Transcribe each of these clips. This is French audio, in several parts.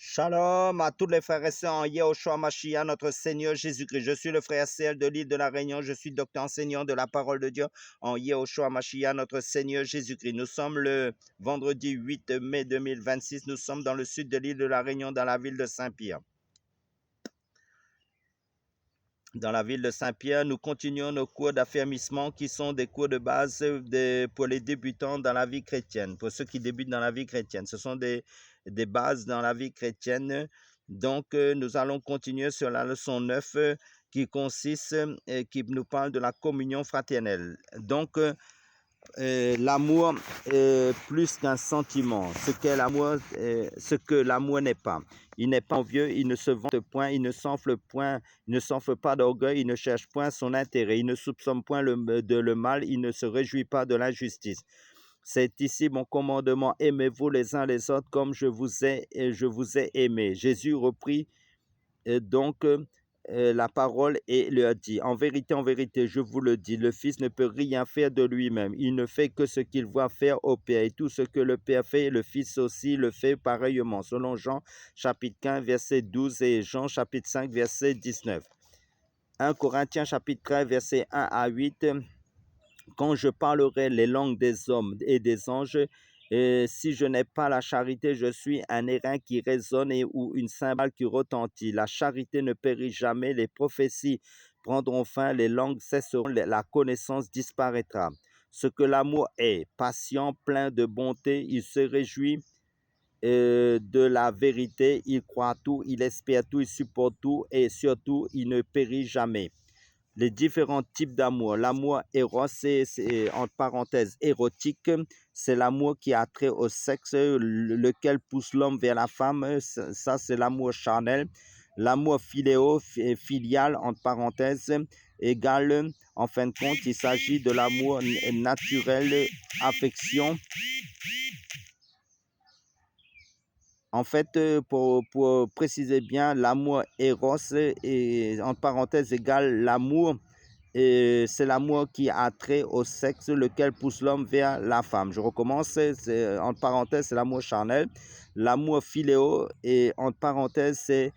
Shalom à tous les frères et sœurs en Yehoshua Mashiach, notre Seigneur Jésus-Christ. Je suis le frère CL de l'île de la Réunion. Je suis docteur enseignant de la parole de Dieu en Yehoshua Mashiach, notre Seigneur Jésus-Christ. Nous sommes le vendredi 8 mai 2026. Nous sommes dans le sud de l'île de la Réunion, dans la ville de Saint-Pierre. Dans la ville de Saint-Pierre, nous continuons nos cours d'affermissement qui sont des cours de base pour les débutants dans la vie chrétienne, pour ceux qui débutent dans la vie chrétienne. Ce sont des bases dans la vie chrétienne. Donc, nous allons continuer sur la leçon 9 qui consiste, qui nous parle de la communion fraternelle. Donc, l'amour est plus qu'un sentiment, ce que l'amour n'est pas. Il n'est pas envieux, il ne se vante point, il ne s'enfle point, il ne s'enfle pas d'orgueil, il ne cherche point son intérêt, il ne soupçonne point le mal, il ne se réjouit pas de l'injustice. C'est ici mon commandement, aimez-vous les uns les autres comme je vous ai aimé. Jésus reprit donc la parole et leur dit, en vérité, je vous le dis, le Fils ne peut rien faire de lui-même. Il ne fait que ce qu'il voit faire au Père. Et tout ce que le Père fait, le Fils aussi le fait pareillement. Selon Jean chapitre 15, verset 12 et Jean chapitre 5, verset 19. 1 Corinthiens chapitre 13, verset 1 à 8. Quand je parlerai les langues des hommes et des anges, et si je n'ai pas la charité, je suis un airain qui résonne ou une cymbale qui retentit. La charité ne périt jamais, les prophéties prendront fin, les langues cesseront, la connaissance disparaîtra. Ce que l'amour est, patient, plein de bonté, il se réjouit de la vérité, il croit tout, il espère tout, il supporte tout et surtout, il ne périt jamais. Les différents types d'amour. L'amour éros, c'est entre parenthèses érotique, c'est l'amour qui a trait au sexe, lequel pousse l'homme vers la femme, ça c'est l'amour charnel. L'amour philéo, filial, entre parenthèses, égal, en fin de compte, il s'agit de l'amour naturel, affection. En fait, pour préciser bien, l'amour éros, et entre parenthèses, égale l'amour. Et c'est l'amour qui a trait au sexe, lequel pousse l'homme vers la femme. Je recommence, entre parenthèses, c'est l'amour charnel. L'amour philéo, et entre parenthèses, c'est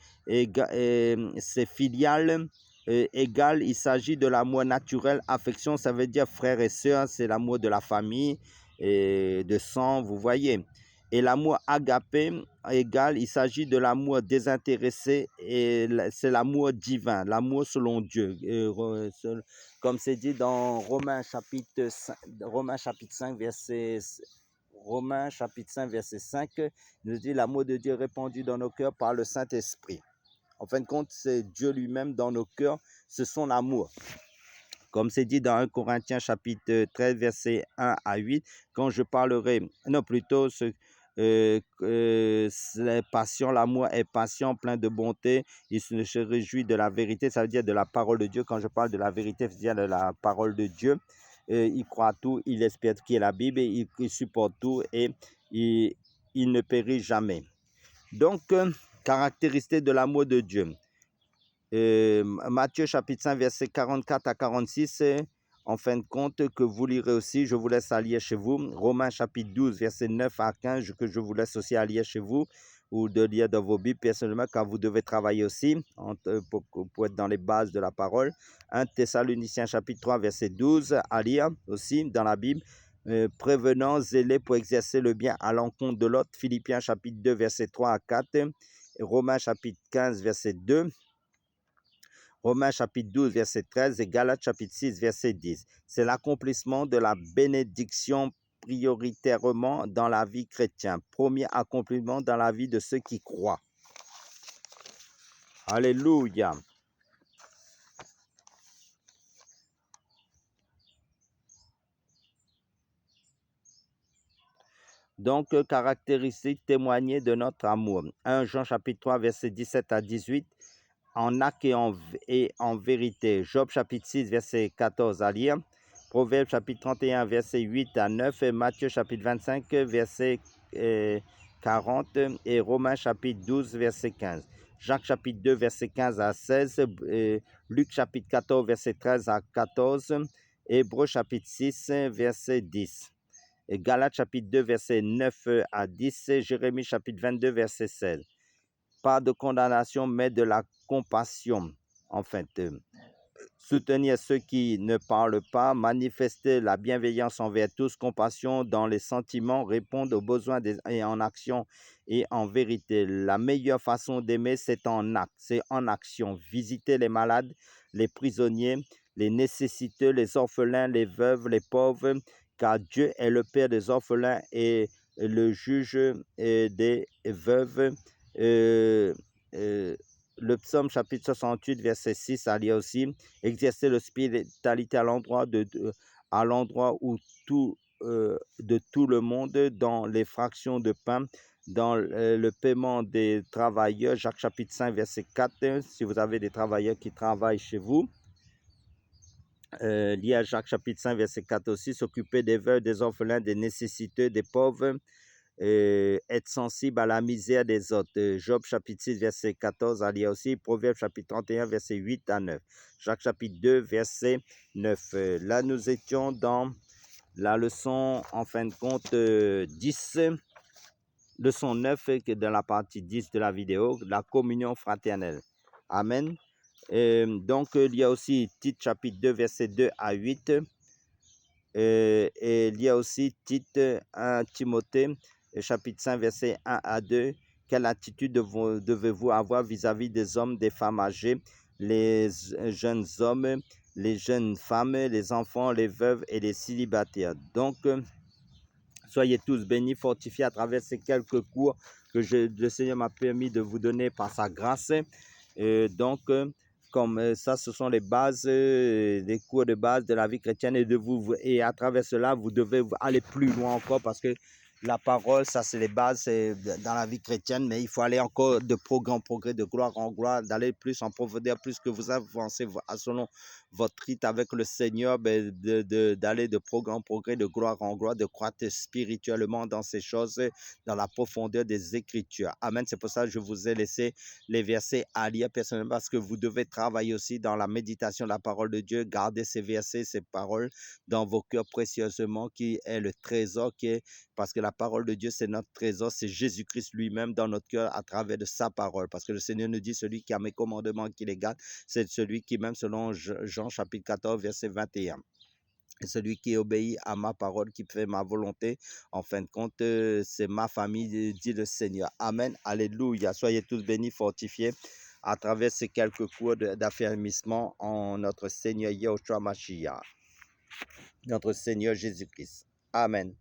filial, égal. Il s'agit de l'amour naturel, affection, ça veut dire frère et sœur, c'est l'amour de la famille, et de sang, vous voyez. Et l'amour agapé, égal, il s'agit de l'amour désintéressé et c'est l'amour divin, l'amour selon Dieu. Comme c'est dit dans Romains chapitre 5, verset 5, il nous dit l'amour de Dieu répandu dans nos cœurs par le Saint-Esprit. En fin de compte, c'est Dieu lui-même dans nos cœurs, c'est son amour. Comme c'est dit dans 1 Corinthiens chapitre 13, verset 1 à 8, quand je parlerai, non plutôt, passion, l'amour est patient, plein de bonté, il se réjouit de la vérité, ça veut dire de la parole de Dieu. Quand je parle de la vérité, ça veut dire de la parole de Dieu. Il croit tout, il espère qui est la Bible, il supporte tout et il ne périt jamais. Donc, caractéristique de l'amour de Dieu. Matthieu chapitre 5, verset 44 à 46, en fin de compte, que vous lirez aussi, je vous laisse à lire chez vous. Romains chapitre 12, verset 9 à 15, que je vous laisse aussi à lire chez vous, ou de lire dans vos Bibles personnellement, car vous devez travailler aussi pour être dans les bases de la parole. 1 Thessaloniciens chapitre 3, verset 12, à lire aussi dans la Bible. Prévenant, zélé pour exercer le bien à l'encontre de l'autre. Philippiens chapitre 2, verset 3 à 4. Romains chapitre 15, verset 2. Romains chapitre 12, verset 13 et Galates chapitre 6, verset 10. C'est l'accomplissement de la bénédiction prioritairement dans la vie chrétienne. Premier accomplissement dans la vie de ceux qui croient. Alléluia. Donc, caractéristiques témoignées de notre amour. 1 Jean chapitre 3, verset 17 à 18. En acte et en vérité. Job chapitre 6, verset 14 à lire. Proverbe chapitre 31, verset 8 à 9. Et Matthieu chapitre 25, verset 40. Et Romains chapitre 12, verset 15. Jacques chapitre 2, verset 15 à 16. Luc chapitre 14, verset 13 à 14. Hébreux chapitre 6, verset 10. Et Galates chapitre 2, verset 9 à 10. Jérémie chapitre 22, verset 16. pas de condamnation, mais de la compassion. En fait, soutenir ceux qui ne parlent pas, manifester la bienveillance envers tous, compassion dans les sentiments, répondre aux besoins et en action et en vérité. La meilleure façon d'aimer, c'est en acte, c'est en action. Visiter les malades, les prisonniers, les nécessiteux, les orphelins, les veuves, les pauvres, car Dieu est le Père des orphelins et le juge des veuves. Euh, euh, le psaume chapitre 68, verset 6, a dit aussi, exercer l'hospitalité à l'endroit où de tout le monde, dans les fractions de pain, dans le paiement des travailleurs. Jacques chapitre 5, verset 4, si vous avez des travailleurs qui travaillent chez vous. Lié à Jacques chapitre 5, verset 4 aussi, s'occuper des veuves, des orphelins, des nécessiteux, des pauvres, être sensible à la misère des autres. Job chapitre 6, verset 14, il y a aussi Proverbe chapitre 31, verset 8 à 9. Jacques chapitre 2, verset 9. Là, nous étions dans la leçon, en fin de compte, 10, leçon 9, dans la partie 10 de la vidéo, la communion fraternelle. Amen. Donc, il y a aussi Tite chapitre 2, verset 2 à 8. Et il y a aussi Tite 1 Timothée, chapitre 5, verset 1 à 2. Quelle attitude devez-vous avoir vis-à-vis des hommes, des femmes âgées, les jeunes hommes, les jeunes femmes, les enfants, les veuves et les célibataires? Donc, soyez tous bénis, fortifiés à travers ces quelques cours que le Seigneur m'a permis de vous donner par sa grâce. Donc, comme ça, ce sont les bases, les cours de base de la vie chrétienne et à travers cela, vous devez aller plus loin encore parce que la parole, ça c'est les bases dans la vie chrétienne, mais il faut aller encore de progrès en progrès, de gloire en gloire, d'aller plus en profondeur, plus que vous avancez selon votre rythme avec le Seigneur, d'aller de progrès en progrès, de gloire en gloire, de croître spirituellement dans ces choses, dans la profondeur des Écritures. Amen. C'est pour ça que je vous ai laissé les versets à lire personnellement parce que vous devez travailler aussi dans la méditation de la parole de Dieu, garder ces versets, ces paroles dans vos cœurs précieusement, qui est le trésor, parce que la parole de Dieu, c'est notre trésor, c'est Jésus-Christ lui-même dans notre cœur à travers de sa parole. Parce que le Seigneur nous dit, celui qui a mes commandements, qui les garde, c'est celui qui, même selon Jean chapitre 14, verset 21. Et celui qui obéit à ma parole, qui fait ma volonté, en fin de compte, c'est ma famille, dit le Seigneur. Amen, alléluia. Soyez tous bénis, fortifiés à travers ces quelques cours d'affermissement en notre Seigneur Yahushua Mashiach, notre Seigneur Jésus-Christ. Amen.